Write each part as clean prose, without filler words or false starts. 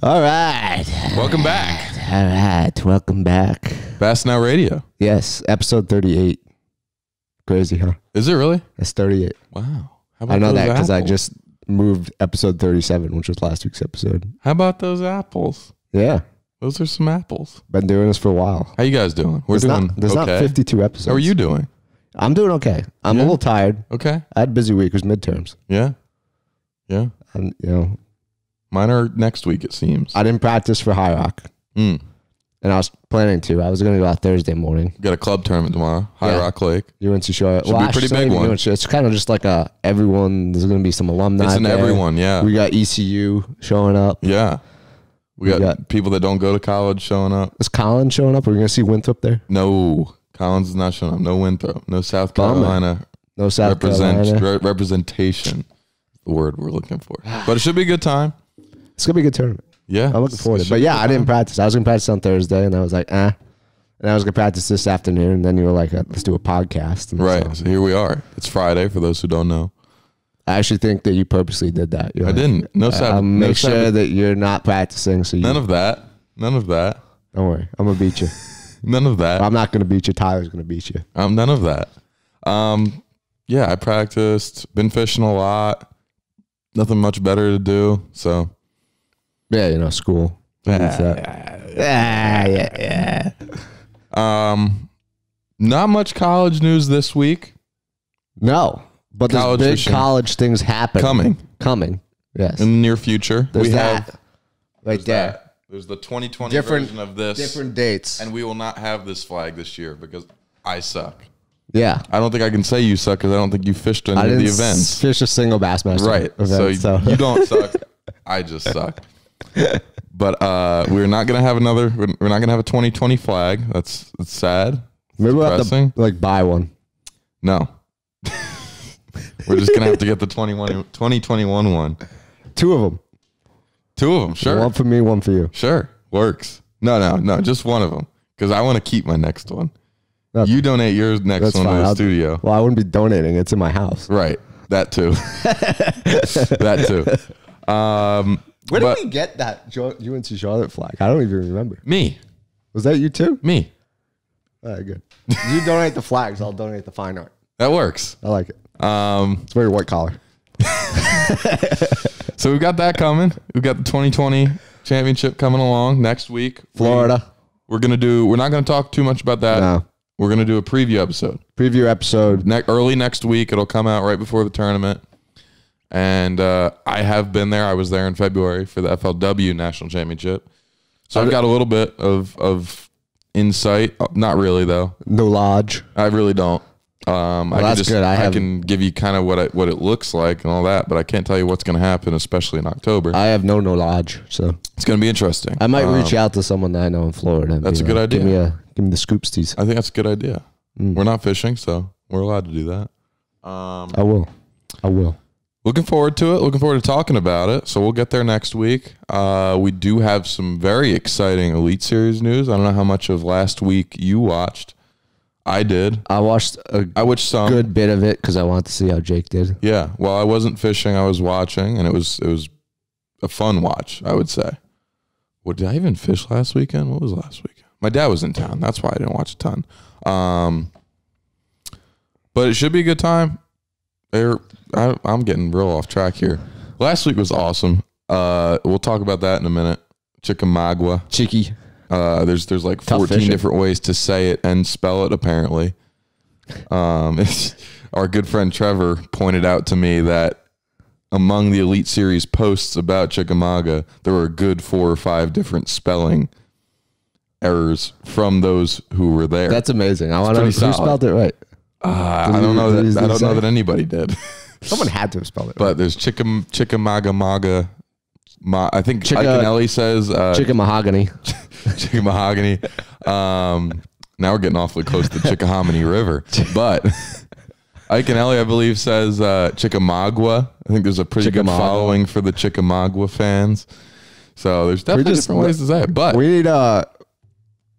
All right. Welcome back. All right. Welcome back. Bass Now Radio. Yes. Episode 38. Crazy, huh? Is it really? It's 38. Wow. How about I know those that because I apples? just moved episode 37, which was last week's episode. How about those apples? Yeah. Those are some apples. Been doing this for a while. How you guys doing? There's not 52 episodes. How are you doing? I'm doing okay. I'm a little tired. Okay. I had a busy week. It was midterms. Yeah. Yeah. And, you know, Mine are next week, it seems. I didn't practice for High Rock. Mm. And I was planning to. I was going to go out Thursday morning. Got a club tournament tomorrow. High Rock Lake. UNC Charlotte. Should be a pretty big one. It's kind of just like everyone. There's going to be some alumni. It's an there. everyone, yeah. We got ECU showing up. Yeah. We got people that don't go to college showing up. Is Colin showing up? Are we going to see Winthrop there? No. Collins is not showing up. No Winthrop. No South Carolina. No South Carolina. Representation. The word we're looking for. But it should be a good time. It's going to be a good tournament. Yeah. I'm looking forward to it. But yeah, I didn't practice. I was going to practice on Thursday, and I was like, And I was going to practice this afternoon, and then you were like, let's do a podcast. And right. So here we are. It's Friday, for those who don't know. I actually think that you purposely did that. I didn't. No Sabbath. Make sure that you're not practicing. So None of that. None of that. Don't worry. I'm going to beat you. None of that. I'm not going to beat you. Tyler's going to beat you. None of that. Yeah, I practiced. Been fishing a lot. Nothing much better to do. So, yeah, you know, school. Yeah. Not much college news this week. No, but there's big fishing. college things happening. Coming. Yes. In the near future. There's we that. have Right there. that. There's the 2020 version of this. Different dates. And we will not have this flag this year because I suck. Yeah. I don't think I can say you suck because I don't think you fished any of the events. Fish a single Bassmaster Right. event, So you don't suck. I just suck. But we're not gonna have another. We're not gonna have a 2020 flag. That's sad. Maybe we'll have to buy one. No. We're just gonna have to get the 2021 one. Two of them. Sure. One for me, one for you. Sure. Works. No. Just one of them because I want to keep my next one. Okay. You donate your next one to the studio. Well, I wouldn't be donating. It's in my house. Right. That too. That too. Where did we get that UNC Charlotte flag? I don't even remember. Me. Was that you too? Me. All right, good. You donate the flags. I'll donate the fine art. That works. I like it. It's very white collar. So we've got that coming. We've got the 2020 championship coming along next week. Florida. We're not going to talk too much about that. No. We're going to do a preview episode. Early next week. It'll come out right before the tournament. And I have been there. I was there in February for the FLW National Championship. So I've got a little bit of insight. Not really, though. No lodge. I really don't. That's good. I can give you kind of what it looks like and all that, but I can't tell you what's going to happen, especially in October. I have no lodge, so it's going to be interesting. I might reach out to someone that I know in Florida. That's a good idea. Give me the scoopsties. I think that's a good idea. We're not fishing, so we're allowed to do that. I will. Looking forward to it. Looking forward to talking about it. So we'll get there next week. We do have some very exciting Elite Series news. I don't know how much of last week you watched. I did. I watched some good bit of it because I wanted to see how Jake did. Yeah. Well, I wasn't fishing. I was watching, and it was a fun watch, I would say. What, did I even fish last weekend? What was last weekend? My dad was in town. That's why I didn't watch a ton. But it should be a good time. I'm getting real off track here. Last week was awesome. We'll talk about that in a minute. Chickamauga. Chicky. There's like 14 different ways to say it and spell it, apparently. Our good friend Trevor pointed out to me that among the Elite Series posts about Chickamauga, there were a good 4 or 5 different spelling errors from those who were there. That's amazing. I want to know who spelled it right. I don't know that anybody did. Someone had to have spelled it right. But there's Chickamauga. I think Ike and Ellie says Chickamahogany. Chickamahogany. Now we're getting awfully close to the Chickahominy River. But Ike and Ellie, I believe, says Chickamauga. I think there's a pretty good following for the Chickamauga fans. So there's definitely different ways to say it. But we need to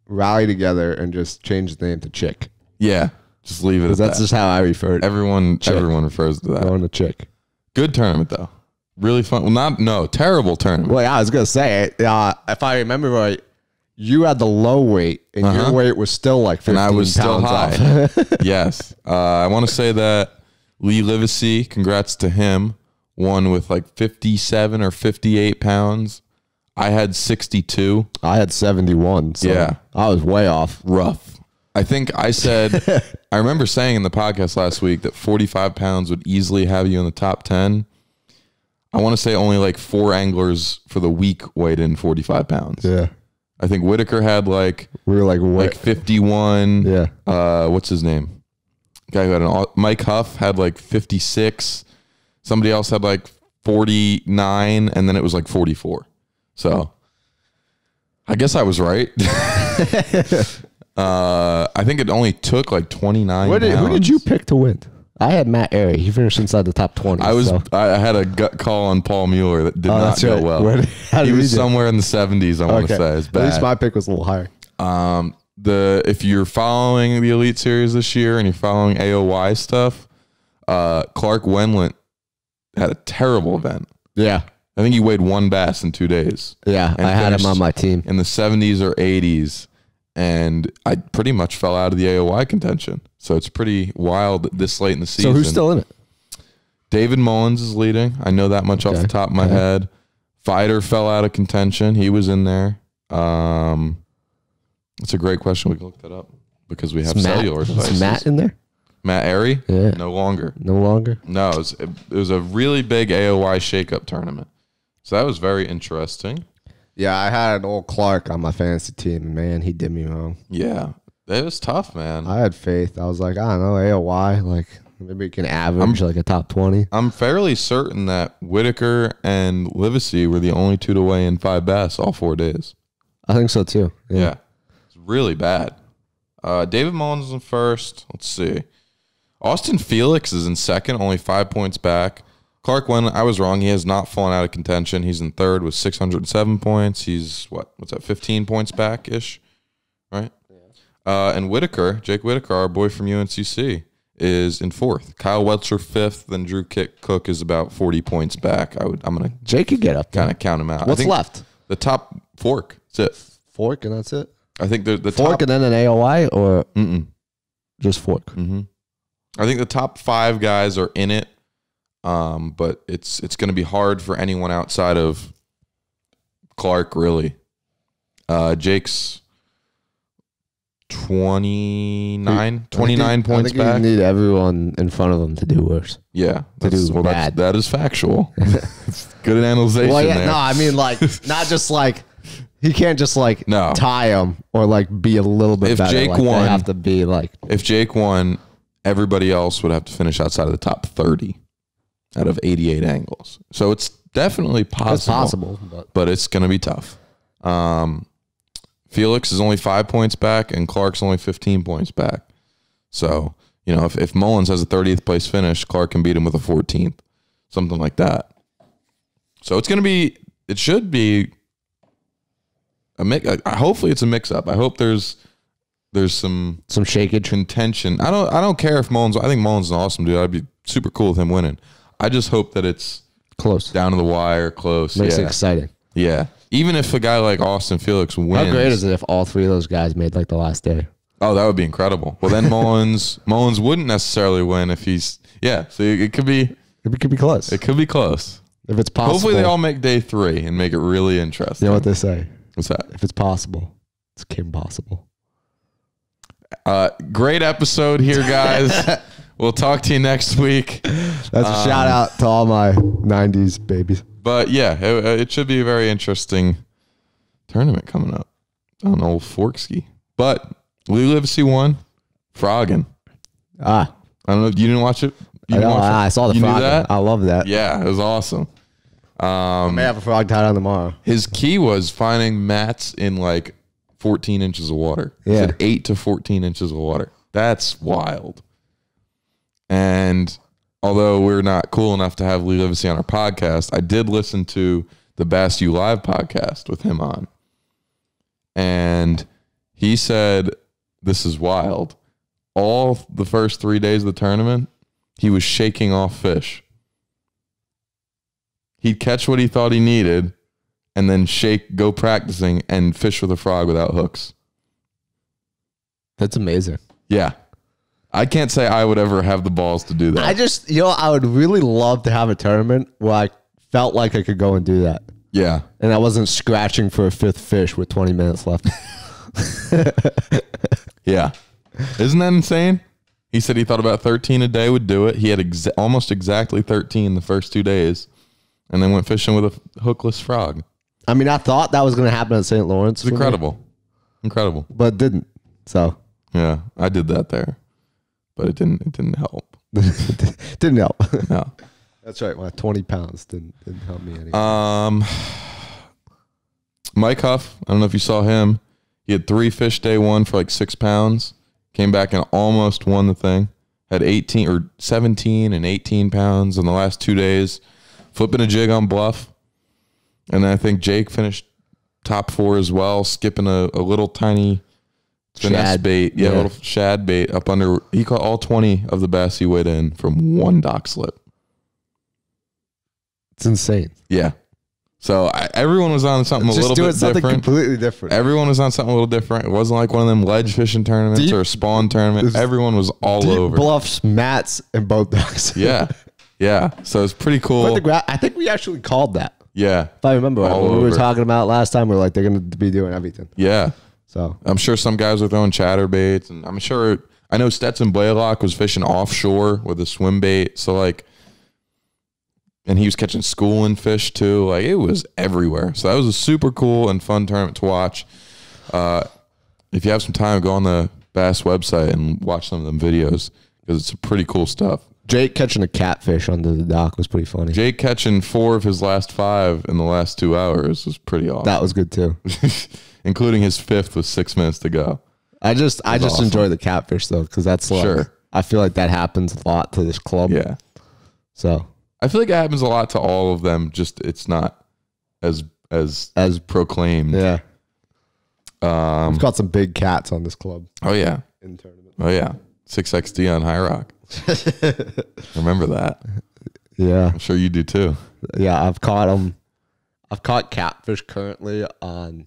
rally together and just change the name to Chick. Yeah. Just leave it at that. That's just how I refer to it. Everyone refers to that. Going to Chick. Good tournament, though. Really fun. Well, terrible tournament. Well, yeah, I was going to say, if I remember right, you had the low weight, and your weight was still like 15 and I was still pounds high. off. Yes. I want to say that Lee Levessy, congrats to him, won with like 57 or 58 pounds. I had 62. I had 71. So yeah. I was way off. Rough. I think I said, I remember saying in the podcast last week that 45 pounds would easily have you in the top 10. I want to say only like 4 anglers for the week weighed in 45 pounds. Yeah. I think Whitaker had like, we were like 51. Yeah. What's his name? Guy who had Mike Huff had like 56. Somebody else had like 49, and then it was like 44. So I guess I was right. I think it only took like 29 Who pounds. did you pick to win? I had Matt Airy. He finished inside the top 20. I had a gut call on Paul Mueller that did not go well. He was somewhere in the 70s, I want to say. It's bad. At least my pick was a little higher. If you're following the Elite Series this year and you're following AOY stuff, Clark Wendlandt had a terrible event. Yeah. I think he weighed 1 bass in 2 days. Yeah, I had him on my team. In the 70s or 80s, and I pretty much fell out of the AOY contention. So it's pretty wild this late in the season. So who's still in it? David Mullins is leading. I know that much off the top of my head. Fighter fell out of contention. He was in there. It's a great question. We can look that up because we have cellular devices. Is Matt in there? Matt Airy? Yeah. No longer. No longer? No, it was a really big AOY shakeup tournament. So that was very interesting. Yeah, I had an old Clark on my fantasy team, and man, he did me wrong. Yeah, it was tough, man. I had faith. I was like, I don't know, AOY, like maybe we can average like a top 20. I'm fairly certain that Whitaker and Levessy were the only 2 to weigh in 5 bass all 4 days. I think so too. Yeah. It's really bad. David Mullins is in first. Let's see. Austin Felix is in second, only 5 points back. Clark Wendlandt, I was wrong. He has not fallen out of contention. He's in third with 607 points. He's, what's that, 15 points back-ish, right? Yeah. And Whitaker, Jake Whitaker, our boy from UNCC, is in fourth. Kyle Welcher fifth, then Drew Cook is about 40 points back. I'm going to Jake could get up there. Kind of count him out. What's left? The top fork. That's it. Fork, and that's it? I think the fork top, and then an AOY, or just fork? Mm-hmm. I think the top 5 guys are in it. But it's going to be hard for anyone outside of Clark, really. Jake's 29 points back. You need everyone in front of him to do worse. Yeah. Bad. That is factual. It's good analyzation there. No, I mean, like, not just like, he can't just like tie him or like be a little bit better. Jake like, won, they have to be like. If Jake won, everybody else would have to finish outside of the top 30. Out of 88 angles. So it's definitely possible. It's possible. But it's going to be tough. Felix is only 5 points back, and Clark's only 15 points back. So, you know, if Mullins has a 30th place finish, Clark can beat him with a 14th. Something like that. So it's going to be, it should be, hopefully it's a mix-up. I hope there's some shakeage, contention. I don't care if Mullins, I think Mullins is an awesome dude. I'd be super cool with him winning. I just hope that it's close, down to the wire, close. Makes it exciting. Yeah. Even if a guy like Austin Felix wins. How great is it if all 3 of those guys made like the last day? Oh, that would be incredible. Well, then Mullins wouldn't necessarily win if he's, so it could be. It could be close. It could be close. If it's possible. Hopefully they all make day 3 and make it really interesting. You know what they say? What's that? If it's possible, it's Kim possible. Great episode here, guys. We'll talk to you next week. That's a shout out to all my 90s babies. But yeah, it should be a very interesting tournament coming up. I don't know, Forksky. But Lee Levessy won. Frogging. I don't know. You didn't watch it? I saw the frogging. I love that. Yeah, it was awesome. I may have a frog tied on tomorrow. His key was finding mats in like 14 inches of water. He said 8 to 14 inches of water. That's wild. And although we're not cool enough to have Lee Levessy on our podcast, I did listen to the Bass U Live podcast with him on. And he said, this is wild. All the first 3 days of the tournament, he was shaking off fish. he'd catch what he thought he needed and then go practicing and fish with a frog without hooks. That's amazing. Yeah. I can't say I would ever have the balls to do that. I just, I would really love to have a tournament where I felt like I could go and do that. Yeah. And I wasn't scratching for a 5th fish with 20 minutes left. Yeah. Isn't that insane? He said he thought about 13 a day would do it. He had almost exactly 13 the first 2 days and then went fishing with a hookless frog. I mean, I thought that was going to happen at St. Lawrence. It's incredible. Incredible. But it didn't. So. Yeah, I did that there. But it didn't help. Didn't help. No. That's right. My 20 pounds didn't help me anymore. Mike Huff, I don't know if you saw him. He had 3 fish day 1 for like 6 pounds. Came back and almost won the thing. Had 18 or 17 and 18 pounds in the last 2 days. Flipping a jig on bluff. And then I think Jake finished top 4 as well, skipping a little tiny finesse bait. Yeah, a little shad bait up under. He caught all 20 of the bass he weighed in from 1 dock slip. It's insane. Yeah. So everyone was on something a little bit something different. Completely different. Everyone was on something a little different. It wasn't like one of them ledge fishing tournaments or a spawn tournament. Everyone was all over. Bluffs, mats, and boat docks. Yeah. Yeah. So it's pretty cool. I think we actually called that. Yeah. If I remember right, when we were talking about last time, we were like, they're going to be doing everything. Yeah. So I'm sure some guys were throwing chatterbaits, and I know Stetson Blaylock was fishing offshore with a swim bait. So like, and he was catching schooling fish too. Like it was everywhere. So that was a super cool and fun tournament to watch. If you have some time, go on the Bass website and watch some of them videos because it's pretty cool stuff. Jake catching a catfish under the dock was pretty funny. Jake catching 4 of his last 5 in the last 2 hours was pretty awesome. That was good too. Including his 5th with 6 minutes to go. I just awesome. Enjoy the catfish though, because that's like, sure. I feel like that happens a lot to this club. Yeah. So I feel like it happens a lot to all of them. Just it's not as proclaimed. Yeah. We've got some big cats on this club. Oh yeah. In tournament. Oh yeah. 6XD on High Rock. Remember that? Yeah. I'm sure you do too. Yeah, I've caught them. I've caught catfish currently on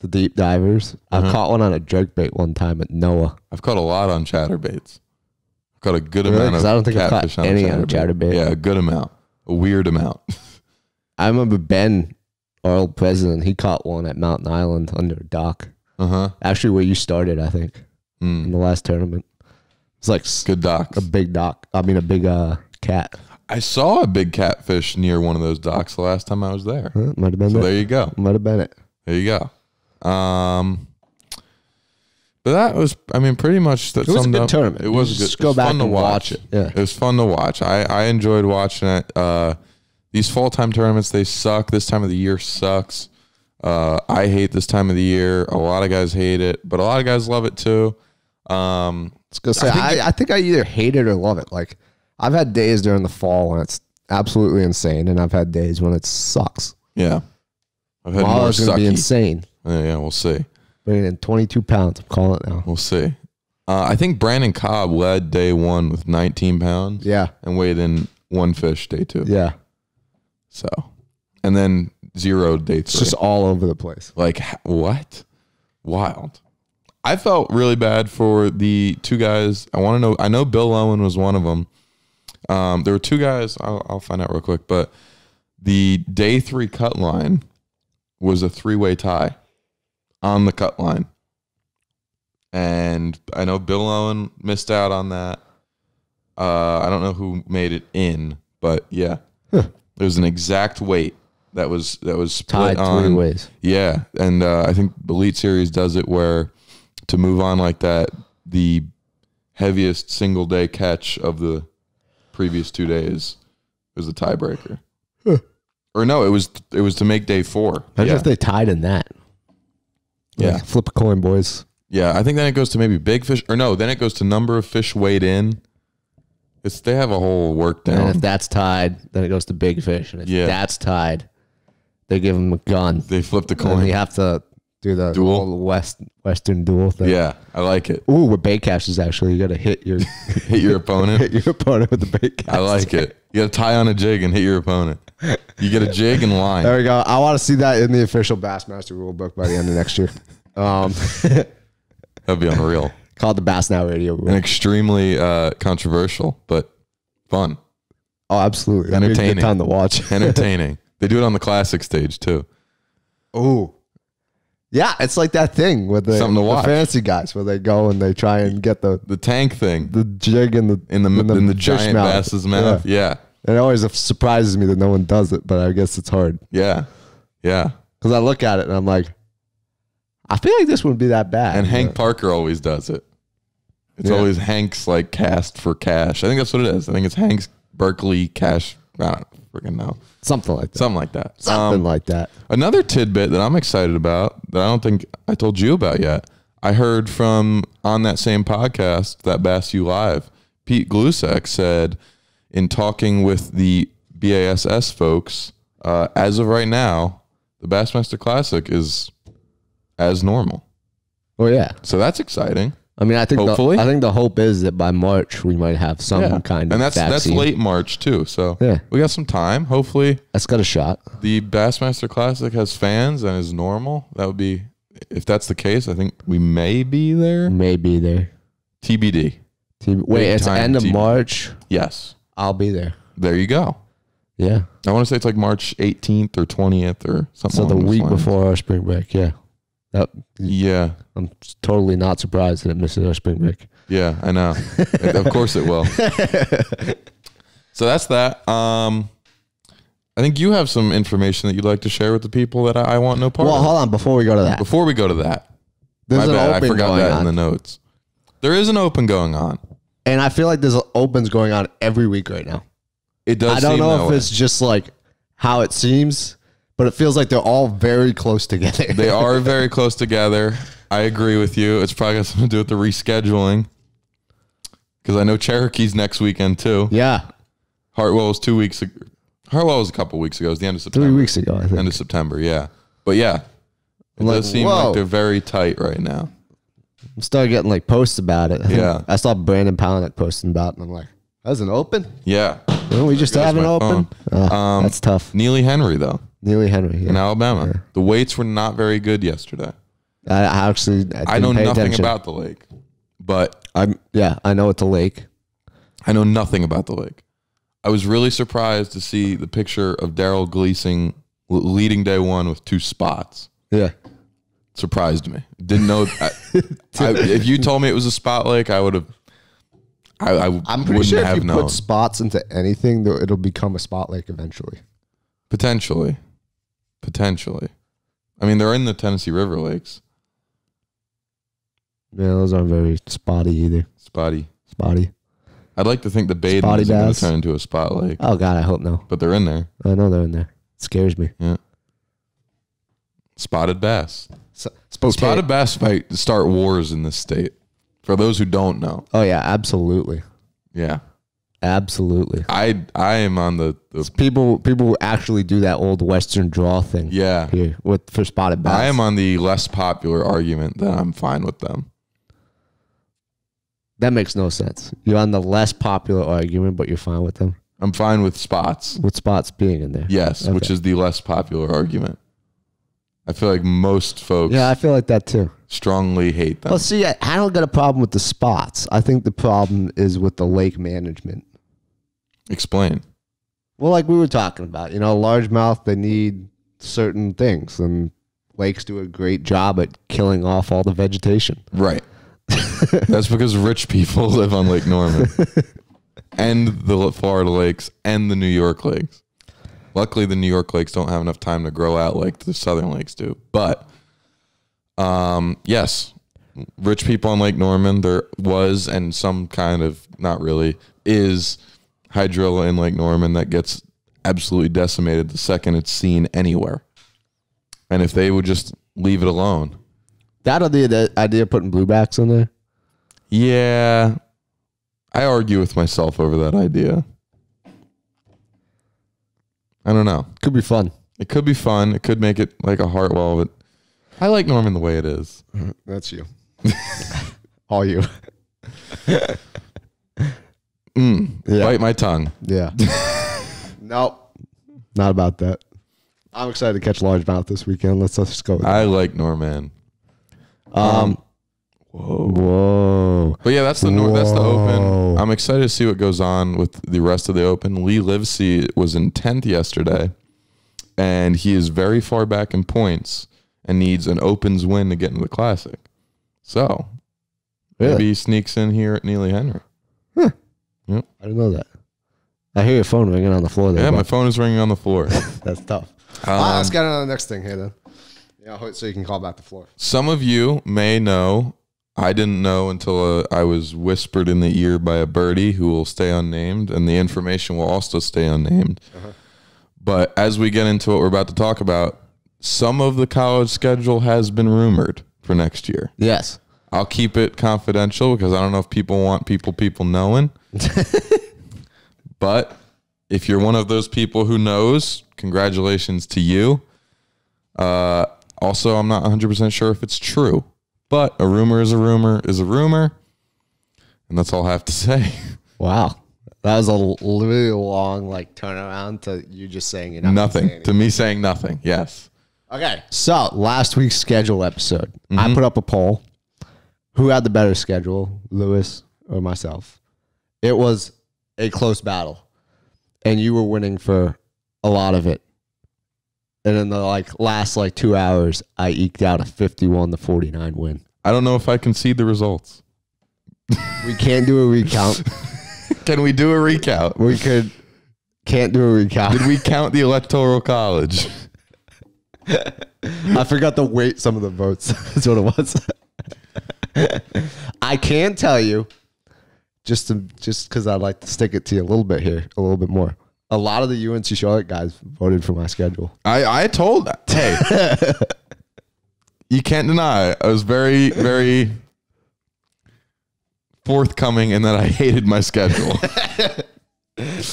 the deep divers. I've caught one on a jerkbait one time at Noah. I've caught a lot on chatterbaits. I've caught a good amount of I don't think catfish I've caught any on a chatterbait. Yeah, a good amount. A weird amount. I remember Ben, our old president, he caught one at Mountain Island under a dock. Actually, where you started, I think, in the last tournament. It's like good docks. A big dock. I mean, a big cat. I saw a big catfish near one of those docks the last time I was there. Might have been so there you go. Might have been it. There you go. But that was, I mean, pretty much that. It was a good tournament. It was a good. Just go back and watch it. Yeah, it was fun to watch. I enjoyed watching it. These fall-time tournaments, they suck. This time of the year sucks. I hate this time of the year. A lot of guys hate it, but a lot of guys love it too. I think I either hate it or love it. Like I've had days during the fall when it's absolutely insane, and I've had days when it sucks. Yeah, I've had more it's gonna be insane. Yeah, we'll see. Bringing in 22 pounds. I'm calling it now. We'll see. I think Brandon Cobb led day 1 with 19 pounds. Yeah, and weighed in 1 fish day 2. Yeah. So, and then 0 day 3. It's just all over the place. Like what? Wild. I felt really bad for the 2 guys. I know Bill Owen was one of them. There were 2 guys. I'll find out real quick. But the day 3 cut line was a 3-way tie on the cut line. And I know Bill Owen missed out on that. I don't know who made it in, but yeah. There's an exact weight that was split tied on 3 ways. Yeah. And I think Elite Series does it where to move on like that, the heaviest single day catch of the previous 2 days was the tiebreaker. Or no, it was to make day 4. Imagine if they tied in that. Yeah. Like, flip a coin, boys. Yeah, I think then it goes to maybe big fish. Or no, then it goes to number of fish weighed in. They have a whole work down. And if that's tied, then it goes to big fish. And if that's tied, they give them a gun. They flip the coin. And you have to do the Duel? whole Western duel thing. Yeah, I like it. Ooh, with bait caches, actually, you got to hit your Hit your opponent. hit your opponent with the bait cache. I like it. You got to tie on a jig and hit your opponent. You get a jig and line. There we go. I want to see that in the official Bassmaster rulebook by the end of next year. That'd be unreal. Called the Bass Now Radio rule. And extremely controversial, but fun. Oh, absolutely. That'd be a Entertaining. good time to watch. Entertaining. They do it on the classic stage too. Oh, yeah. It's like that thing with the, Something to watch. the fancy guys where they go and they try and get the tank thing jig in the giant fish mouth. bass's mouth. Yeah. It always surprises me that no one does it, but I guess it's hard. Yeah. Yeah. Because I look at it and I'm like, I feel like this wouldn't be that bad. And Hank Parker always does it. It's always Hank's like cast for cash. I think that's what it is. I think it's Hank's Berkeley cash. I don't freaking know. Something like that. Something like that. Something like that. Another tidbit that I'm excited about that I don't think I told you about yet. I heard from on that same podcast, that Bass U Live, Pete Glusek said in talking with the BASS folks, as of right now, the Bassmaster Classic is as normal. Oh yeah. So that's exciting. I mean, I think Hopefully. I think the hope is that by March we might have some kind of and that's vaccine. late March too. So Yeah. we got some time. Hopefully That's got a shot. the Bassmaster Classic has fans and is normal. That would be, if that's the case, I think we may be there. Maybe there. TBD. Wait, it's time end of TBD. March. Yes. I'll be there. There you go. Yeah. I want to say it's like March 18th or 20th or something. So the along those week lines. before our spring break. Yeah. Yeah. I'm totally not surprised that it misses our spring break. Yeah, I know. Of course it will. So that's that. I think you have some information that you'd like to share with the people that I want no part Well, of. hold on. Before we go to that. Before we go to that, There's my an bad, I open forgot going that on. in the notes. There is an open going on. And I feel like there's opens going on every week right now. It does. I don't seem know that if way. it's just like how it seems, but it feels like they're all very close together. They are very close together. I agree with you. It's probably got something to do with the rescheduling. Because I know Cherokee's next weekend too. Yeah. Hartwell was 2 weeks ago. Hartwell was a couple weeks ago. It was the end of September. 3 weeks ago, I think. End of September, yeah. But yeah, it Like, does seem whoa. like they're very tight right now. I started getting like posts about it. Yeah. I saw Brandon Palaniuk posting about it, and I'm like, that's an open? Yeah. Don't we just There have goes an my open? phone. That's tough. Neely Henry, though, Neely Henry. in Yeah. Alabama. Yeah. The weights were not very good yesterday. I actually I know didn't pay nothing attention. about the lake, but I know it's a lake. I know nothing about the lake. I was really surprised to see the picture of Daryl Gleason leading day one with 2 spots. Yeah. Surprised me. Didn't know. If you told me it was a spot lake, I would have. I'm pretty sure if you put spots into anything, it'll become a spot lake eventually. Potentially. I mean, they're in the Tennessee River Lakes. Yeah, those aren't very spotty either. Spotty. I'd like to think the Baden Spotty is going bass. to turn into a spot lake, Oh, God, I hope no. but they're in there. I know they're in there. It scares me. Yeah. Spotted bass. Spokane. Spotted bass might start wars in this state. For those who don't know. Oh, yeah, absolutely. Yeah. Absolutely. I am on the People actually do that old Western draw thing. yeah. Here for spotted bass. I am on the less popular argument that I'm fine with them. That makes no sense. You're on the less popular argument, but you're fine with them. I'm fine with spots. With spots being in there. Yes, which Okay. is the less popular argument. I feel like most folks Yeah, I feel like that too. strongly hate them. Well, see, I don't got a problem with the spots. I think the problem is with the lake management. Explain. Well, like we were talking about, largemouth, they need certain things, and lakes do a great job at killing off all the vegetation. Right. That's because rich people live on Lake Norman and the Florida lakes and the New York lakes. Luckily, the New York lakes don't have enough time to grow out like the southern lakes do. But yes, rich people on Lake Norman, there was, and some kind of, not really, is hydrilla in Lake Norman that gets absolutely decimated the second it's seen anywhere. And if they would just leave it alone. That or the idea of putting bluebacks in there? Yeah, I argue with myself over that idea. I don't know. Could be fun. It could be fun. It could make it like a Hartwell, but I like Norman the way it is. That's you. All you. Bite my tongue. Yeah. Nope. Not about that. I'm excited to catch largemouth this weekend. Let's just go with that. I like Norman. Whoa. But yeah, that's the Open. I'm excited to see what goes on with the rest of the Open. Levessy was in 10th yesterday, and he is very far back in points and needs an Opens win to get into the Classic. So maybe he sneaks in here at Neely Henry. Huh. Yep. I didn't know that. I hear your phone ringing on the floor there. Yeah, my phone is ringing on the floor. That's tough. Let's get on the next thing here then. Yeah, so you can call back the floor. Some of you may know, I didn't know until I was whispered in the ear by a birdie who will stay unnamed, and the information will also stay unnamed. But as we get into what we're about to talk about, some of the college schedule has been rumored for next year. Yes. I'll keep it confidential because I don't know if people want people knowing. But if you're one of those people who knows, congratulations to you. Also, I'm not 100% sure if it's true, but a rumor is a rumor is a rumor. And that's all I have to say. Wow. That was a really long turnaround to you just saying you're not nothing. To me saying nothing. Yes. Okay. So last week's schedule episode, I put up a poll. Who had the better schedule, Lewis or myself? It was a close battle, and you were winning for a lot of it. And in the last 2 hours, I eked out a 51-49 win. I don't know if I can see the results. We can't do a recount. Can we do a recount? We can't do a recount. Did we count the Electoral College? I forgot to weight some of the votes. That's what it was. I can tell you, just because I'd like to stick it to you a little bit here, a little bit more. A lot of the UNC Charlotte guys voted for my schedule. I told, hey, you can't deny. I was very, very forthcoming in that I hated my schedule.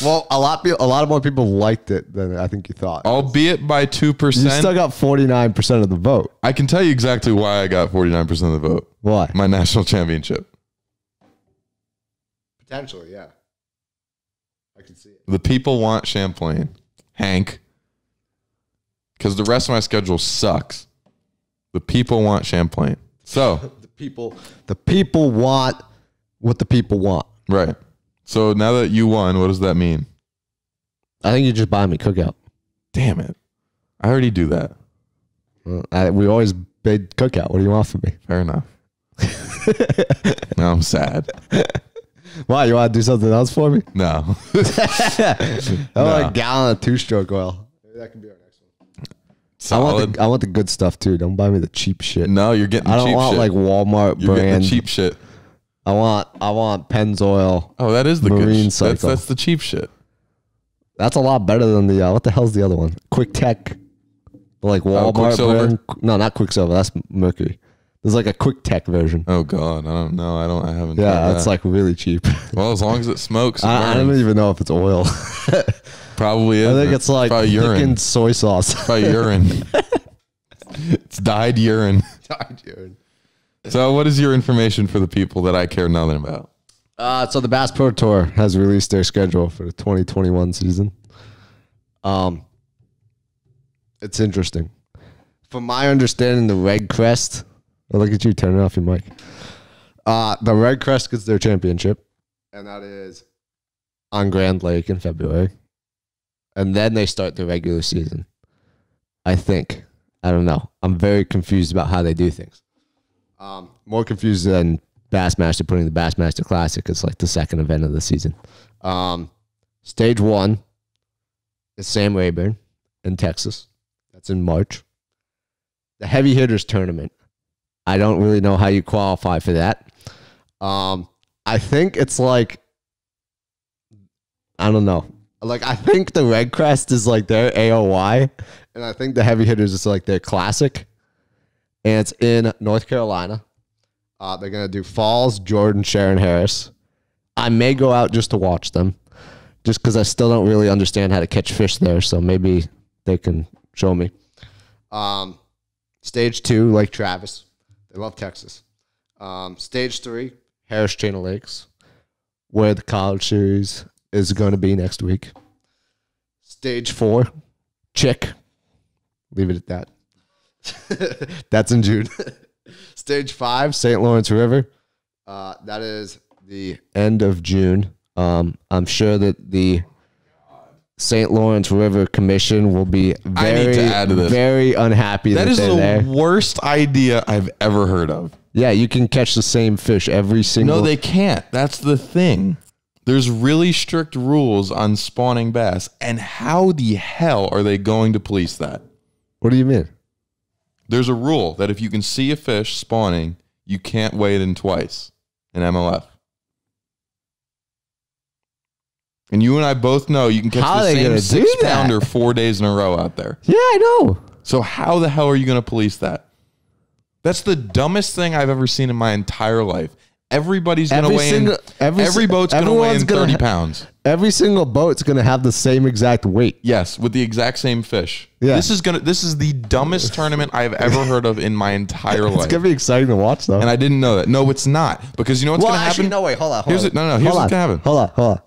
Well, a lot more people liked it than I think you thought. Albeit by 2%. You still got 49% of the vote. I can tell you exactly why I got 49% of the vote. Why? My national championship. Potentially, yeah. I can see it. The people want Champlain. Hank. Because the rest of my schedule sucks. The people want Champlain. So. The people want what the people want. Right. So now that you won, what does that mean? I think you just buy me cookout. Damn it. I already do that. We always bid cookout. What do you want from me? Fair enough. Now I'm sad. Why? You want to do something else for me? No. I want a gallon of two-stroke oil. Maybe that could be our next one. Solid. I want the good stuff too. Don't buy me the cheap shit. No, you're getting cheap shit. I don't want Walmart you're brand. Getting the cheap shit. I want Pennzoil. Oh, that is the Marine good shit. Cycle. That's the cheap shit. That's a lot better than the what the hell's the other one? Quick Tech. Walmart brand. No, not Quicksilver. That's Mercury. There's a Quick Tech version. Oh God, I don't know. I haven't. Yeah, it's really cheap. Well, as long as it smokes, I don't even know if it's oil. Probably is. I think it's urine. Soy sauce. Probably urine. It's dyed urine. Dyed urine. So what is your information for the people that I care nothing about? So the Bass Pro Tour has released their schedule for the 2021 season. It's interesting. From my understanding, the Red Crest, look at you turning off your mic. The Red Crest gets their championship, and that is on Grand Lake in February. And then they start the regular season, I think. I don't know. I'm very confused about how they do things. More confused than Bassmaster putting the Bassmaster Classic as the second event of the season. Stage 1 is Sam Rayburn in Texas. That's in March. The Heavy Hitters Tournament. I don't really know how you qualify for that. I think it's I don't know. I think the Red Crest is their AOY, and I think the Heavy Hitters is their Classic. And it's in North Carolina. They're going to do Falls, Jordan, Sharon Harris. I may go out just to watch them, just because I still don't really understand how to catch fish there, so maybe they can show me. Stage 2, Lake Travis. They love Texas. Stage 3, Harris Chain of Lakes, where the college series is going to be next week. Stage 4, Chick. Leave it at that. That's in June. Stage 5, St. Lawrence River. That is the end of June. I'm sure that the St. Lawrence River Commission will be very unhappy that they're there. That is the worst idea I've ever heard of. Yeah, you can catch the same fish every single... No, they can't. That's the thing. There's really strict rules on spawning bass. And how the hell are they going to police that? What do you mean? There's a rule that if you can see a fish spawning, you can't weigh it in twice in MLF. And you and I both know you can catch the same 6-pounder 4 days in a row out there. Yeah, I know. So how the hell are you going to police that? That's the dumbest thing I've ever seen in my entire life. Everybody's going to weigh in. Every boat's going to weigh in 30 pounds. Every single boat's going to have the same exact weight. Yes, with the exact same fish. Yeah. This is the dumbest tournament I've ever heard of in my entire life. It's going to be exciting to watch, though. And I didn't know that. No, it's not. Because you know what's going to happen? No, wait, hold on. Here's what's going to happen. Hold on.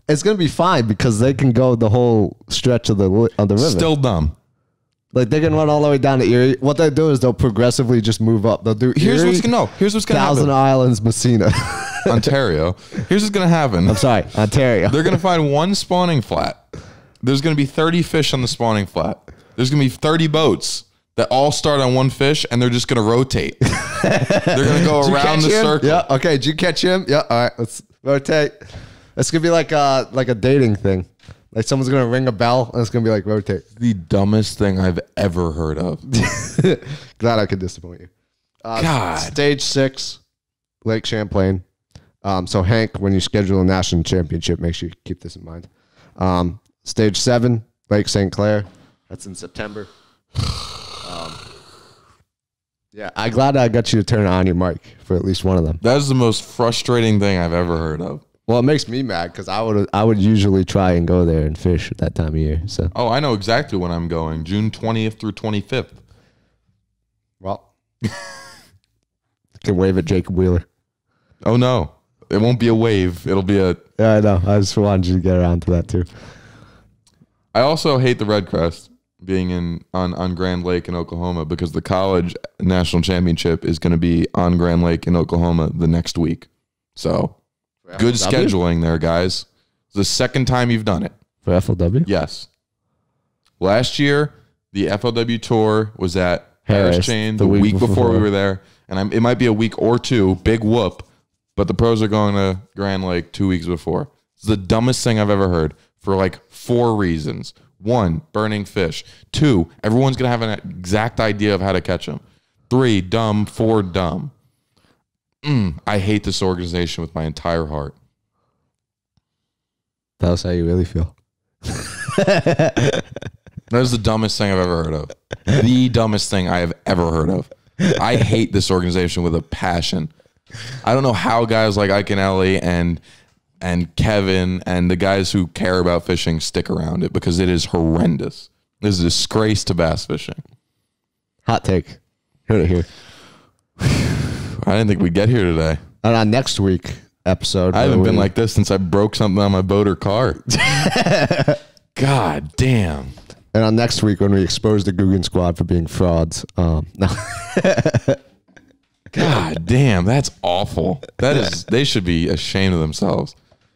It's going to be fine because they can go the whole stretch of the river. Still dumb. Like, they can run all the way down to Erie. What they do is they'll progressively just move up. They'll do Here's Erie, what's going to happen. Thousand Islands, Messina. Ontario. Here's what's going to happen. I'm sorry, Ontario. They're going to find one spawning flat. There's going to be 30 fish on the spawning flat. There's going to be 30 boats that all start on one fish, and they're just going to rotate. They're going to go around the circle. Yeah, okay. Did you catch him? Yeah, all right. Let's rotate. It's going to be like a dating thing. Like someone's going to ring a bell, and it's going to be like rotate. The dumbest thing I've ever heard of. Glad I could disappoint you. God. Stage 6, Lake Champlain. So, Hank, when you schedule a national championship, make sure you keep this in mind. Stage 7, Lake St. Clair. That's in September. Yeah, I'm glad I got you to turn on your mic for at least one of them. That is the most frustrating thing I've ever heard of. Well, it makes me mad because I would usually try and go there and fish at that time of year. So. Oh, I know exactly when I'm going. June 20th through 25th. Well, can wave at Jacob Wheeler. Oh, no. It won't be a wave. It'll be a... Yeah, I know. I just wanted you to get around to that, too. I also hate the Red Crest being on Grand Lake in Oklahoma because the college national championship is going to be on Grand Lake in Oklahoma the next week. So... Good scheduling there, guys. It's the second time you've done it. For FLW? Yes. Last year, the FLW Tour was at Harris Chain the week before we were there. And it might be a week or two, big whoop, but the pros are going to Grand Lake 2 weeks before. It's the dumbest thing I've ever heard for like 4 reasons. 1, burning fish. 2, everyone's going to have an exact idea of how to catch them. 3, dumb. 4, dumb. I hate this organization with my entire heart. Tell us how you really feel. That is the dumbest thing I've ever heard of. The dumbest thing I have ever heard of. I hate this organization with a passion. I don't know how guys like Ike and Ellie and Kevin and the guys who care about fishing stick around it because it is horrendous. It is a disgrace to bass fishing. Hot take. Heard it here. I didn't think we'd get here today. And on next week episode. I haven't been like this since I broke something on my boat or car. God damn. And on next week when we expose the Guggen squad for being frauds. No. God damn, that's awful. They should be ashamed of themselves.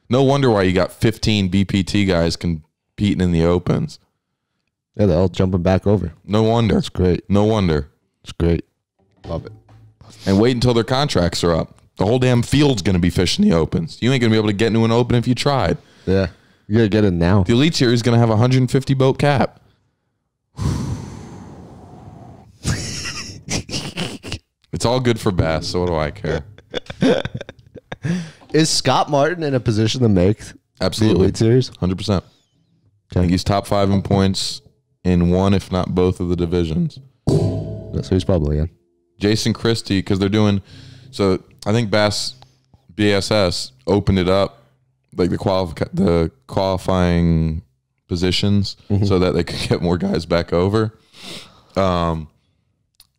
No wonder why you got 15 BPT guys competing in the opens. Yeah, they're all jumping back over. No wonder. It's great. No wonder. It's great. Love it. And wait until their contracts are up. The whole damn field's going to be fishing the opens. You ain't going to be able to get into an open if you tried. Yeah. You got to get it now. The Elite Series is going to have a 150 boat cap. It's all good for bass, so what do I care? Is Scott Martin in a position to make Absolutely. the Elite Series? 100%. I think he's top 5 in points in one, if not both of the divisions. So he's probably in. Jason Christie, because they're doing... So I think BSS opened it up, like the qualifying positions, so that they could get more guys back over.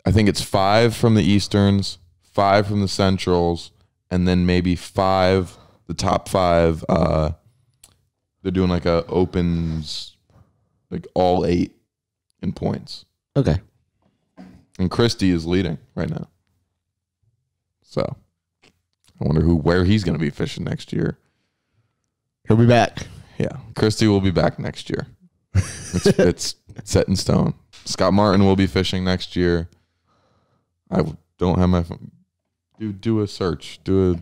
I think it's 5 from the Easterns, 5 from the Centrals, and then maybe 5, the top 5. They're doing like a opens, like all 8 in points. Okay. And Christie is leading right now. So I wonder where he's going to be fishing next year. He'll be back. Yeah, Christie will be back next year. It's set in stone. Scott Martin will be fishing next year. I don't have my phone. Do a search. The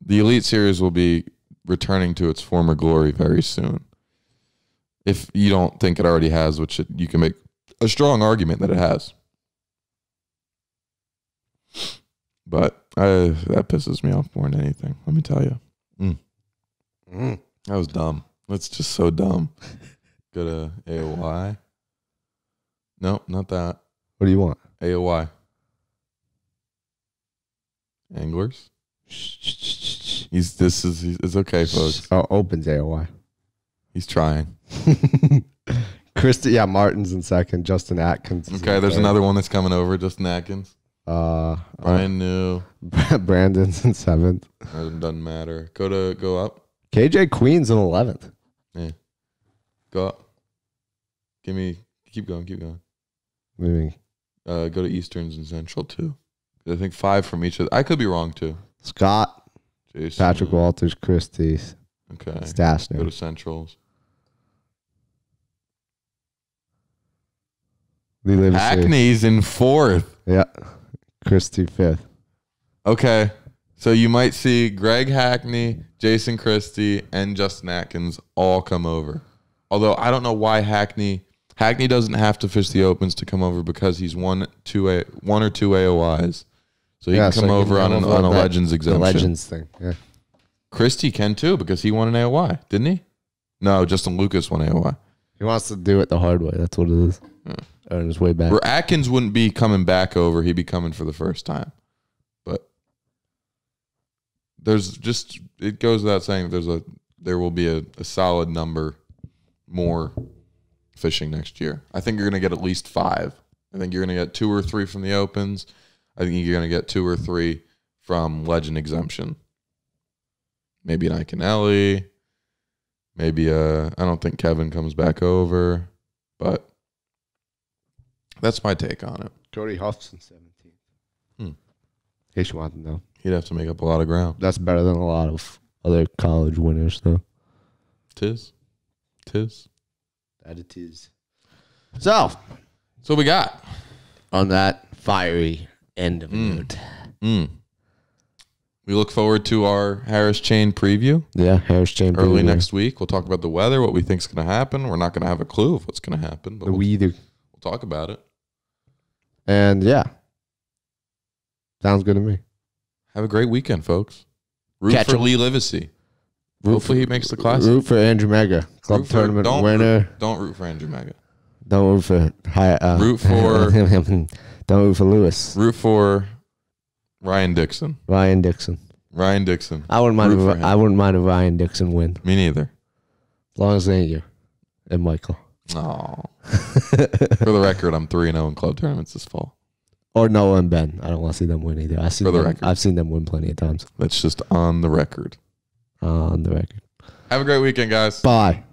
Elite Series will be returning to its former glory very soon. If you don't think it already has, which you can make a strong argument that it has. But that pisses me off more than anything. Let me tell you. That was dumb. That's just so dumb. Go to AOY. No, not that. What do you want? AOY. Anglers. It's okay, folks. Oh, opens AOY. He's trying. Christie, yeah, Martin's in second. Justin Atkins. Okay, there's another one that's coming over. Justin Atkins. Brian New. Brandon's in 7th. It doesn't matter. Go up. KJ Queen's in 11th. Yeah. Go up. Keep going. What do you mean? Go to Easterns and Central too. I think 5 from each of I could be wrong too. Scott, Jason, Patrick Walters, Christie's. Okay. Stastner. Go to Centrals. Lee Levessy. Hackney's in 4th. Yeah. Christie 5th. Okay. So you might see Greg Hackney, Jason Christie, and Justin Atkins all come over. Although I don't know why Hackney doesn't have to fish the opens to come over because he's one or two AOYs. So he can come over on a Legends exemption. The Legends thing, yeah. Christie can too because he won an AOY, didn't he? No, Justin Lucas won AOY. He wants to do it the hard way. That's what it is. Yeah. Earn his way back. Where Atkins wouldn't be coming back over. He'd be coming for the first time. But it goes without saying there will be a solid number more fishing next year. I think you're going to get at least 5. I think you're going to get 2 or 3 from the opens. I think you're going to get 2 or 3 from Legend exemption. Maybe an Iconelli. Maybe I don't think Kevin comes back over, but that's my take on it. Cody Huff's in 17th. In case you want to know. He'd have to make up a lot of ground. That's better than a lot of other college winners, though. Tis. That it is. So we got on that fiery end of note. We look forward to our Harris Chain preview. Yeah, Harris Chain early next week. We'll talk about the weather, what we think is going to happen. We're not going to have a clue of what's going to happen, but we'll talk about it. And yeah, sounds good to me. Have a great weekend, folks. Root for Lee Levessy. Hopefully he makes the Classic. Root for Andrew Mega, club tournament winner. Don't root for Andrew Mega. Don't root for root for don't root for Lewis. Root for Ryan Dixon. I wouldn't mind a Ryan Dixon win. Me neither. As long as it ain't you and Michael. Oh. For the record, I'm 3-0 in club tournaments this fall. Or Noah and Ben. I don't want to see them win either. I've seen them win plenty of times. That's just on the record. On the record. Have a great weekend, guys. Bye.